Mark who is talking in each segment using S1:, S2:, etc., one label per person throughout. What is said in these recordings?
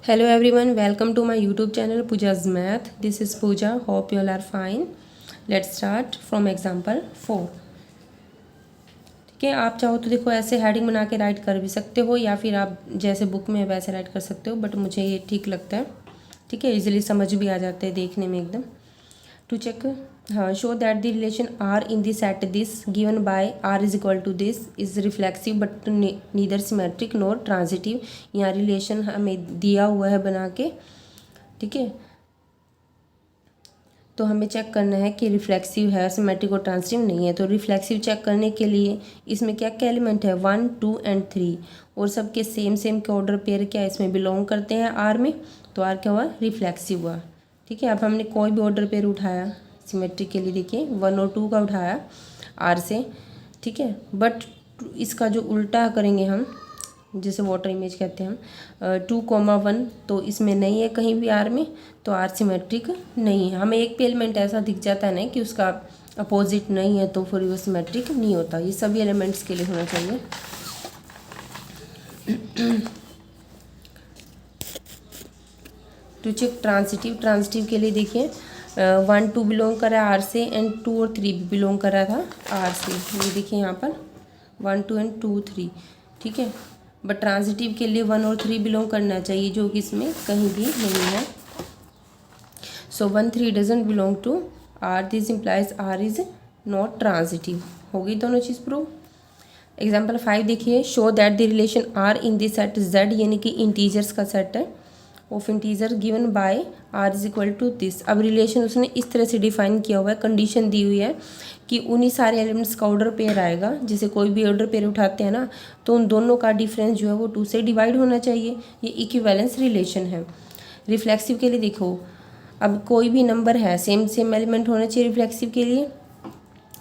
S1: Hello everyone, welcome to my YouTube channel Pooja's Math. This is Pooja. Hope you all are fine. Let's start from example 4. ठीक है, आप चाहो तो देखो ऐसे हेडिंग बना के राइट कर भी सकते हो या फिर आप जैसे बुक में वैसे राइट कर सकते हो, बट मुझे ये ठीक लगता है. ठीक है, इजीली समझ भी आ जाते हैं देखने में एकदम. टू चेक, हाँ, show that the relation R in the set this given by R is equal to this is reflexive but neither symmetric nor transitive. यहाँ रिलेशन हमें दिया हुआ है बना के. ठीक है, तो हमें चेक करना है कि रिफ्लेक्सिव है, सिमेट्रिक और ट्रांजिटिव नहीं है. तो रिफ्लेक्सिव चेक करने के लिए इसमें क्या क्या एलिमेंट है, 1, 2 एंड 3, और सबके सेम के ऑर्डर पेयर क्या इसमें बिलोंग करते हैं आर में. तो आर क्या हुआ, रिफ्लेक्सिव हुआ. ठीक है, अब हमने कोई भी ऑर्डर पेयर उठाया सिमेट्रिक के लिए, देखिए 1 और 2 का उठाया आर से. ठीक है, बट इसका जो उल्टा करेंगे हम, जैसे वाटर इमेज कहते हैं हम, 2, 1, तो इसमें नहीं है कहीं भी आर में, तो आर सिमेट्रिक नहीं है. हमें एक भी एलिमेंट ऐसा दिख जाता है ना कि उसका अपोजिट नहीं है, तो फिर वो सिमेट्रिक नहीं होता. ये सभी एलिमेंट्स के लिए होना चाहिए. टू चेक ट्रांजिटिव के लिए देखिए 1, 2 बिलोंग कर रहा है आर से एंड 2 और 3 भी बिलोंग कर रहा था आर से. ये देखिए यहाँ पर 1, 2 एंड 2, 3. ठीक है, बट ट्रांजिटिव के लिए 1 और 3 बिलोंग करना चाहिए, जो कि इसमें कहीं भी नहीं है. So 1, 3 doesn't belong to R, this implies R is not transitive. होगी दोनों चीज़ प्रूव. एग्जाम्पल 5 देखिए, show that the relation R in this set Z, यानी कि इंटीजर्स का सेट है, of integer given by R is equal to this. अब relation उसने इस तरह से डिफाइन किया हुआ है, कंडीशन दी हुई है कि उन्हीं सारे एलिमेंट्स का ऑर्डर पेयर आएगा. जैसे कोई भी ऑर्डर पेयर उठाते हैं ना, तो उन दोनों का डिफरेंस जो है वो 2 से डिवाइड होना चाहिए. ये इक्विवेलेंस रिलेशन है. रिफ्लेक्सिव के लिए देखो, अब कोई भी नंबर है, सेम एलिमेंट होना चाहिए रिफ्लेक्सिव के लिए.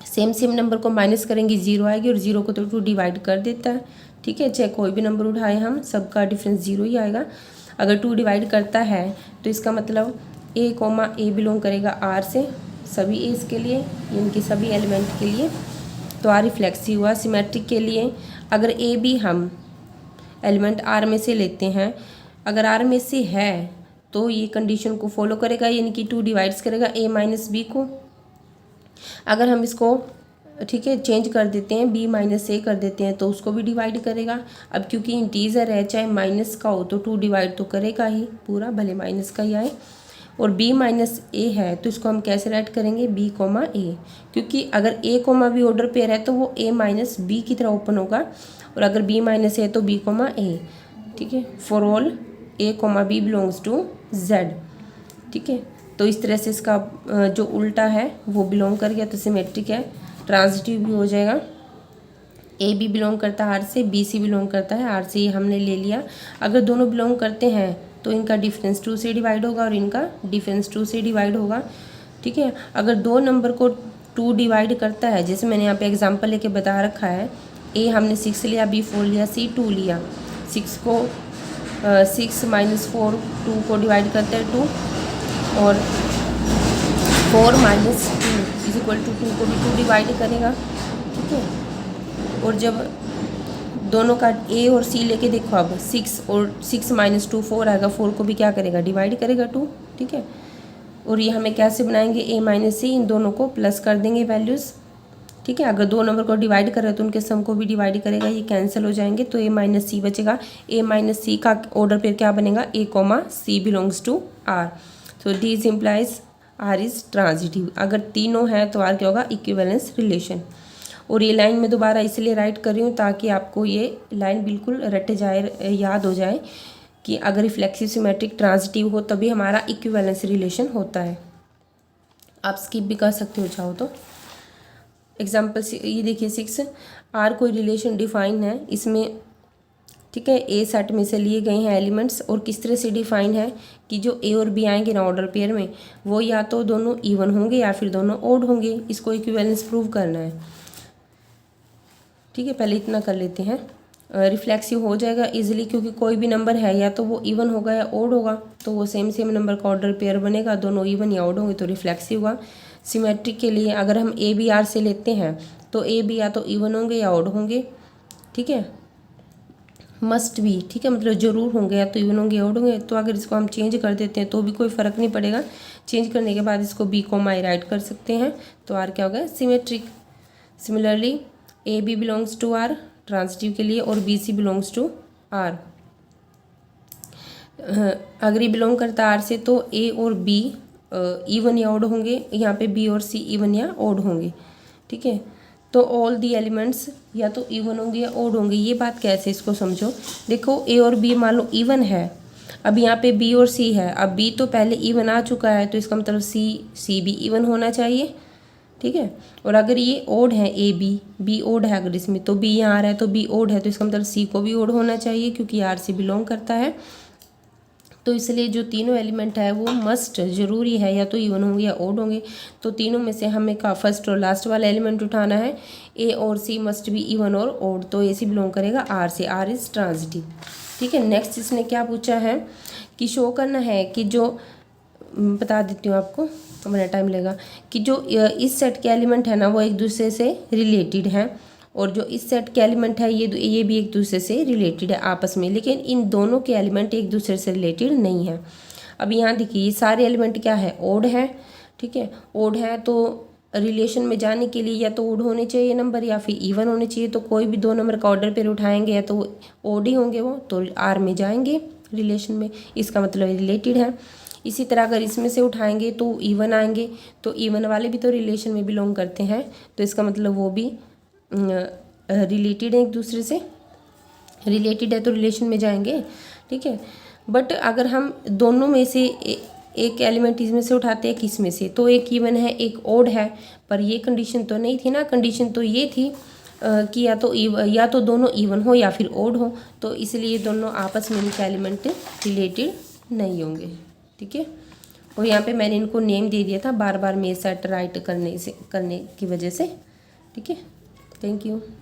S1: सेम नंबर को माइनस करेंगे 0 आएगी, और 0 को तो 2 डिवाइड कर देता है. ठीक है, चाहे कोई भी नंबर उठाए हम, सबका डिफरेंस 0 ही आएगा. अगर 2 डिवाइड करता है तो इसका मतलब ए बिलोंग करेगा आर से, सभी एज के लिए, इनके सभी एलिमेंट के लिए. तो आर रिफ्लेक्सिव हुआ. सिमेट्रिक के लिए अगर ए भी हम एलिमेंट आर में से लेते हैं, अगर आर में से है तो ये कंडीशन को फॉलो करेगा, यानी कि 2 डिवाइड्स करेगा ए माइनस बी को. अगर हम इसको ठीक है चेंज कर देते हैं, बी माइनस ए कर देते हैं, तो उसको भी डिवाइड करेगा. अब क्योंकि इंटीजर है, चाहे माइनस का हो तो 2 डिवाइड तो करेगा ही पूरा, भले माइनस का ही आए. और बी माइनस ए है तो इसको हम कैसे राइट करेंगे, बी कोमा ए, क्योंकि अगर ए कोमा बी ऑर्डर पेयर है तो वो ए माइनस बी की तरह ओपन होगा, और अगर बी माइनस ए तो बी कोमा ए. ठीक है, for all a B belongs to Z. ठीक है, तो इस तरह से इसका जो उल्टा है वो बिलोंग कर गया, तो सिमेट्रिक है. ट्रांजिटिव भी हो जाएगा. ए बी बिलोंग करता है आर से, बी सी बिलोंग करता है आर से, ये हमने ले लिया. अगर दोनों बिलोंग करते हैं तो इनका डिफरेंस 2 से डिवाइड होगा और इनका डिफरेंस 2 से डिवाइड होगा. ठीक है, अगर दो नंबर को 2 डिवाइड करता है, जैसे मैंने यहाँ पे एग्जांपल लेके बता रखा है, ए हमने 6 लिया, बी 4 लिया, सी 2 लिया. 6 को 6 माइनस 4 2 को डिवाइड करता है 2, और 4 माइनस 2 इज इक्वल टू 2 को भी 2 डिवाइड करेगा. ठीक है, और जब दोनों का ए और सी लेके देखो, अब 6 और 6 माइनस 2 4 आएगा, 4 को भी क्या करेगा, डिवाइड करेगा 2. ठीक है, और ये हमें कैसे बनाएंगे, ए माइनस सी, इन दोनों को प्लस कर देंगे वैल्यूज़. ठीक है, अगर दो नंबर को डिवाइड कर रहे तो उनके सम को भी डिवाइड करेगा, ये कैंसिल हो जाएंगे, तो ए माइनस सी बचेगा. ए माइनस सी का ऑर्डर पेयर क्या बनेगा, a comma c belongs to R. So this implies R is transitive. अगर तीनों हैं तो आर क्या होगा, इक्विवेलेंस रिलेशन. और ये लाइन मैं दोबारा इसलिए राइट कर रही हूँ ताकि आपको ये लाइन बिल्कुल रट जाए, याद हो जाए कि अगर रिफ्लेक्सिव सिमेट्रिक ट्रांजिटिव हो तभी हमारा इक्विवेलेंस रिलेशन होता है. आप स्किप भी कर सकते हो चाहो तो. एग्जाम्पल ये देखिए 6, आर कोई रिलेशन डिफाइन है इसमें. ठीक है, ए सेट में से लिए गए हैं एलिमेंट्स, और किस तरह से डिफाइन है कि जो ए और बी आएंगे ना ऑर्डर पेयर में, वो या तो दोनों इवन होंगे या फिर दोनों ओड होंगे. इसको इक्विवेलेंस प्रूव करना है. ठीक है, पहले इतना कर लेते हैं. रिफ्लेक्सिव हो जाएगा इजीली, क्योंकि कोई भी नंबर है या तो वो इवन होगा या ओड होगा, तो वो सेम नंबर का ऑर्डर पेयर बनेगा, दोनों इवन या ओड होंगे तो रिफ्लेक्सिव हुआ. सिमेट्रिक के लिए अगर हम ए बी आर से लेते हैं तो ए बी या तो इवन होंगे या ओड होंगे. ठीक है, मस्ट भी, ठीक है, मतलब ज़रूर होंगे, या तो इवन होंगे या ओड होंगे। तो अगर इसको हम चेंज कर देते हैं तो भी कोई फ़र्क नहीं पड़ेगा, चेंज करने के बाद इसको बी को माई राइट कर सकते हैं। तो आर क्या होगा, symmetric. Similarly A B belongs to R transitive के लिए, और B C belongs to R. अगर ये बिलोंग करता है आर से तो ए और बी इवन या ओड होंगे, यहाँ पे बी और सी इवन या ओड होंगे, ठीक है। तो ऑल दी एलिमेंट्स या तो इवन होंगे या ओड होंगे। ये बात कैसे, इसको समझो। देखो ए और बी मान लो इवन है, अब यहाँ पे बी और सी है, अब बी तो पहले इवन आ चुका है, तो इसका मतलब सी भी इवन होना चाहिए, ठीक है। और अगर ये ओड है, ए बी ओड है अगर इसमें, तो बी यहाँ आ रहा है तो बी ओड है, तो इसका मतलब सी को भी ओड होना चाहिए क्योंकि आर से बिलोंग करता है। तो इसलिए जो तीनों एलिमेंट है वो मस्ट ज़रूरी है, या तो इवन होंगे या ओड होंगे। तो तीनों में से हमें का फर्स्ट और लास्ट वाला एलिमेंट उठाना है। ए और सी मस्ट भी इवन और ओड, तो ए सी बिलोंग करेगा आर से, आर इज़ ट्रांजिटिव, ठीक है। नेक्स्ट इसने क्या पूछा है कि शो करना है कि जो, बता देती हूँ आपको, मेरा टाइम लगेगा, कि जो इस सेट के एलिमेंट है ना वो एक दूसरे से रिलेटेड हैं, और जो इस सेट के एलिमेंट है ये भी एक दूसरे से रिलेटेड है आपस में, लेकिन इन दोनों के एलिमेंट एक दूसरे से रिलेटेड नहीं है। अब यहाँ देखिए ये सारे एलिमेंट क्या है, ओड है, ठीक है। ओड है तो रिलेशन में जाने के लिए या तो ओड होने चाहिए नंबर या फिर इवन होने चाहिए, तो कोई भी दो नंबर का ऑर्डर पर उठाएंगे या तो ओड ही होंगे वो, तो आर में जाएंगे रिलेशन में, इसका मतलब रिलेटेड है। इसी तरह अगर इसमें से उठाएंगे तो इवन आएंगे, तो इवन वाले भी तो रिलेशन में बिलोंग करते हैं, तो इसका मतलब वो भी रिलेटेड है, एक दूसरे से रिलेटेड है तो रिलेशन में जाएंगे, ठीक है। बट अगर हम दोनों में से एक एलिमेंट इसमें से उठाते हैं किस में से, तो एक इवन है एक ओड है, पर ये कंडीशन तो नहीं थी ना, कंडीशन तो ये थी कि या तो दोनों इवन हो या फिर ओड हो, तो इसलिए दोनों आपस में इनके एलिमेंट रिलेटेड नहीं होंगे, ठीक है। और यहाँ पे मैंने इनको नेम दे दिया था बार बार में सेट राइट करने की वजह से, ठीक है। Thank you.